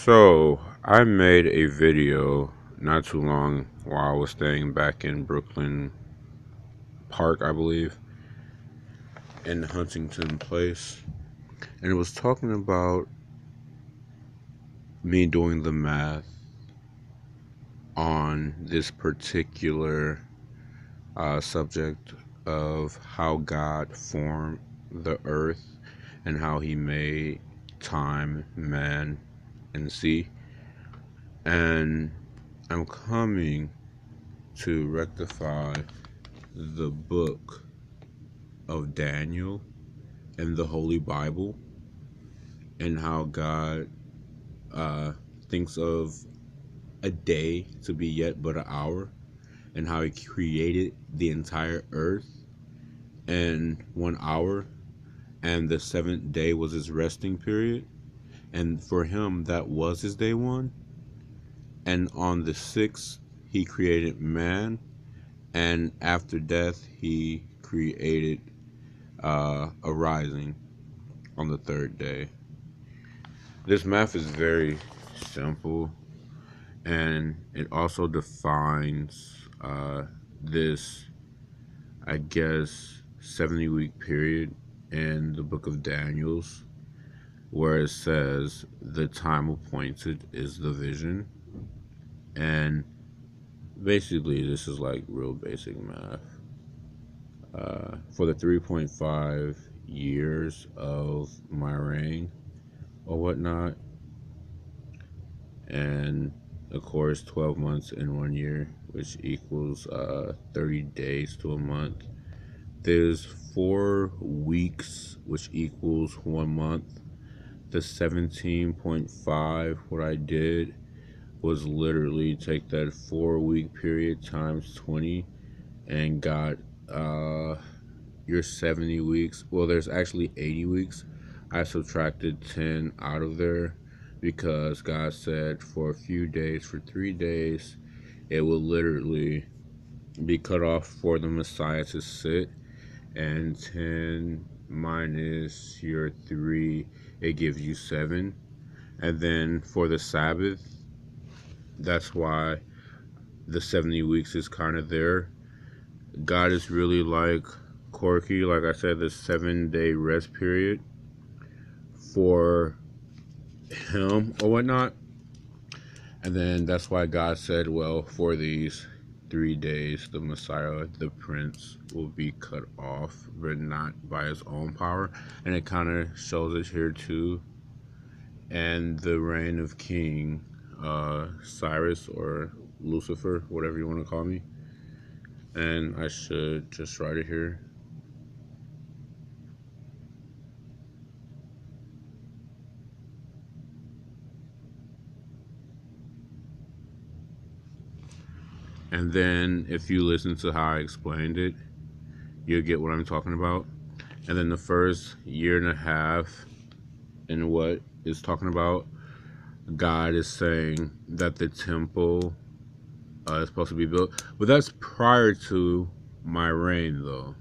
So, I made a video not too long while I was staying back in Brooklyn Park, I believe, in Huntington Place. And it was talking about me doing the math on this particular subject of how God formed the earth and how he made time, man, and sea. And I'm coming to rectify the book of Daniel and the Holy Bible and how God thinks of a day to be yet but an hour, and how he created the entire earth in 1 hour, and the seventh day was his resting period, and for him that was his day one. And on the sixth he created man, and after death he created a rising on the third day. This math is very simple, and it also defines this, I guess, 70-week period in the book of Daniel's, where it says the time appointed is the vision. And basically, this is like real basic math. For the 3.5 years of my reign or whatnot, and of course 12 months in 1 year, which equals 30 days to a month. There's 4 weeks, which equals 1 month. The 17.5, what I did was literally take that 4-week period times 20 and got your 70 weeks. Well, there's actually 80 weeks. I subtracted 10 out of there because God said for a few days, for 3 days, it will literally be cut off for the Messiah to sit. And 10 minus your 3, it gives you 7. And then for the Sabbath, that's why the 70 weeks is kind of there. God is really like quirky. Like I said, the 7-day rest period for him or whatnot. And then that's why God said, well, for these 3 days, the Messiah, the Prince, will be cut off, but not by his own power. And it kind of shows it here too. And the reign of King Cyrus, or Lucifer, whatever you want to call me. And I should just write it here. And then if you listen to how I explained it, you'll get what I'm talking about. And then the first year and a half, in what is talking about, God is saying that the temple is supposed to be built. But that's prior to my reign, though.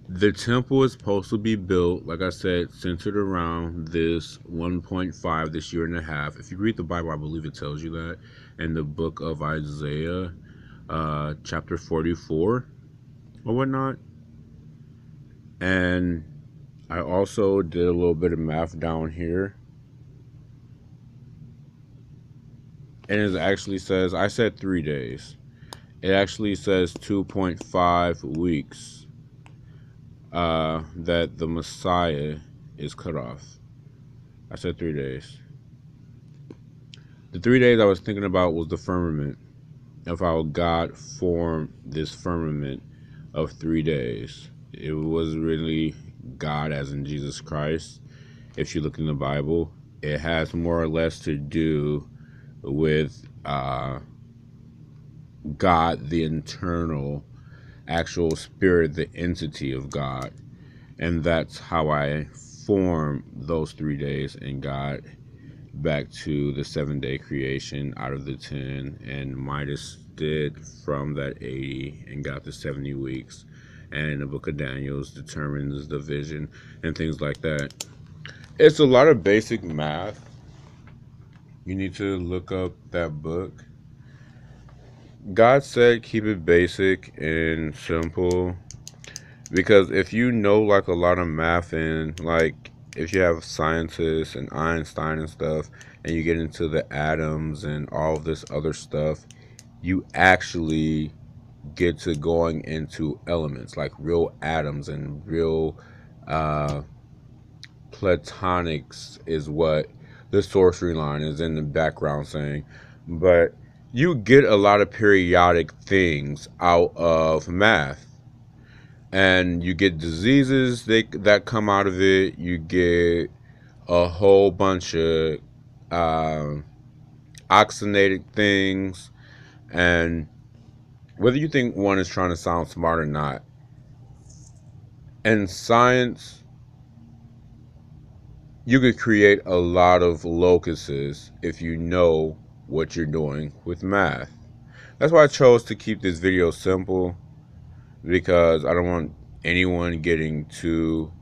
The temple is supposed to be built, like I said, centered around this 1.5, this year and a half. If you read the Bible, I believe it tells you that. In the book of Isaiah, chapter 44 or whatnot. And I also did a little bit of math down here. And it actually says, I said 3 days. It actually says 2.5 weeks that the Messiah is cut off. I said 3 days. The 3 days I was thinking about was the firmament, of how God formed this firmament of 3 days. It was really God as in Jesus Christ. If you look in the Bible, it has more or less to do with God, the internal, actual spirit, the entity of God. And that's how I formed those 3 days and got back to the 7-day creation out of the 10, and Midas did from that 80 and got the 70 weeks. And the book of Daniel determines the vision and things like that. It's a lot of basic math. You need to look up that book. God said keep it basic and simple, because if you know like a lot of math, and like if you have scientists and Einstein and stuff, and you get into the atoms and all of this other stuff, you actually get to going into elements like real atoms and real uh, platonics is what the sorcery line is in the background saying. But you get a lot of periodic things out of math, and you get diseases that come out of it. You get a whole bunch of uh, oxygenated things. And whether you think one is trying to sound smart or not, in science, you could create a lot of locuses if you know what you're doing with math. That's why I chose to keep this video simple, because I don't want anyone getting too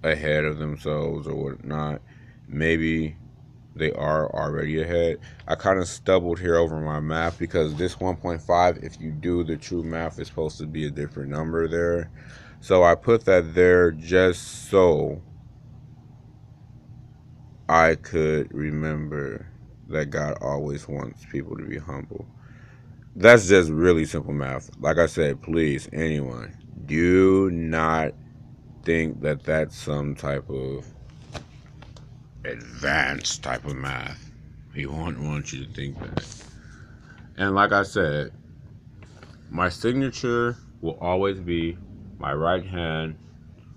ahead of themselves or whatnot. Maybe they are already ahead. I kind of stumbled here over my math, because this 1.5, if you do the true math, is supposed to be a different number there. So I put that there just so I could remember that God always wants people to be humble. That's just really simple math. Like I said, please, anyone, do not think that that's some type of advanced type of math. He won't want you to think that. And like I said, my signature will always be my right hand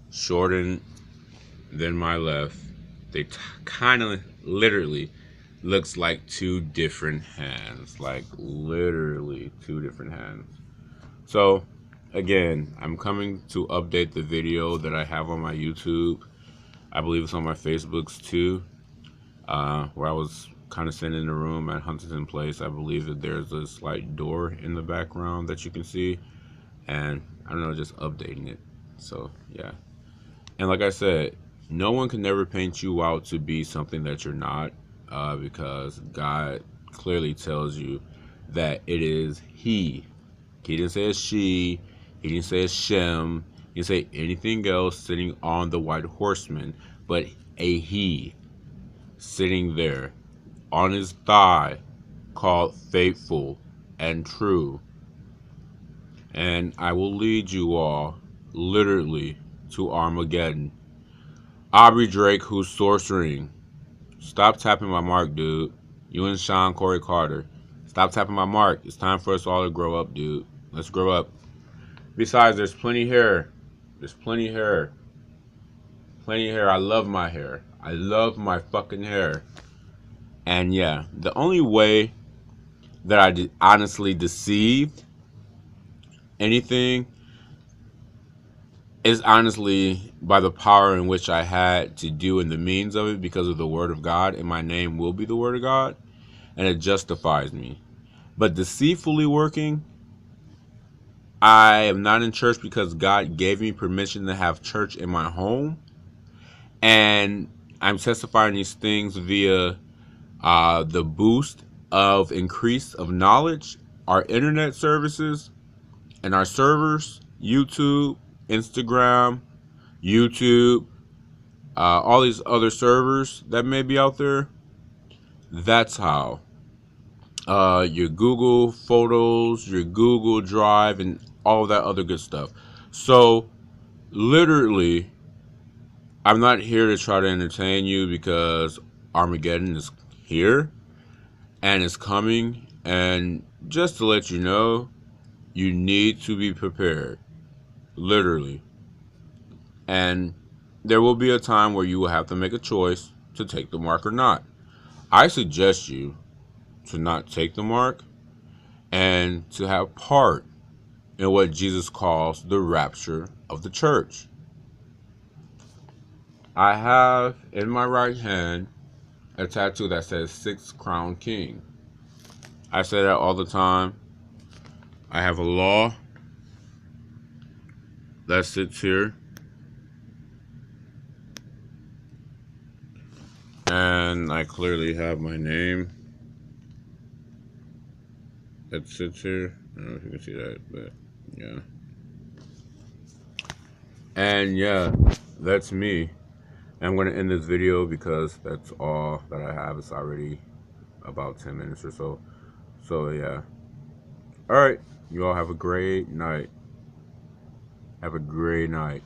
shortened than my left. They kind of literally looks like two different hands, like literally two different hands. So again, I'm coming to update the video that I have on my YouTube. I believe it's on my Facebooks too, where I was kind of sitting in the room at Huntington Place. I believe that there's a slight door in the background that you can see, and I don't know, just updating it. So yeah. And like I said, no one can never paint you out to be something that you're not, because God clearly tells you that it is He. He didn't say it's she. He didn't say it's Shem. He didn't say anything else sitting on the white horseman, but a He sitting there on his thigh, called faithful and true. And I will lead you all literally to Armageddon. Aubrey Drake, who's sorcering. Stop tapping my mark, dude. You and Sean Corey Carter. Stop tapping my mark. It's time for us all to grow up, dude. Let's grow up. Besides, there's plenty hair. There's plenty hair. Plenty hair. I love my hair. I love my fucking hair. And yeah, the only way that I honestly deceived anything is honestly by the power in which I had to do and the means of it, because of the word of God, and my name will be the word of God, and it justifies me. But deceitfully working, I am not in church because God gave me permission to have church in my home, and I'm testifying these things via the boost of increase of knowledge, our internet services, and our servers, YouTube, Instagram, YouTube, all these other servers that may be out there. That's how. Your Google Photos, your Google Drive, and all that other good stuff. So, literally, I'm not here to try to entertain you, because Armageddon is here and it's coming. And just to let you know, you need to be prepared. Literally. And there will be a time where you will have to make a choice to take the mark or not. I suggest you to not take the mark and to have part in what Jesus calls the rapture of the church. I have in my right hand a tattoo that says 6th Crown King. I say that all the time. I have a law that sits here. And I clearly have my name that sits here. I don't know if you can see that, but yeah. And yeah, that's me. I'm going to end this video because that's all that I have. It's already about 10 minutes or so. So yeah. All right. You all have a great night. Have a great night.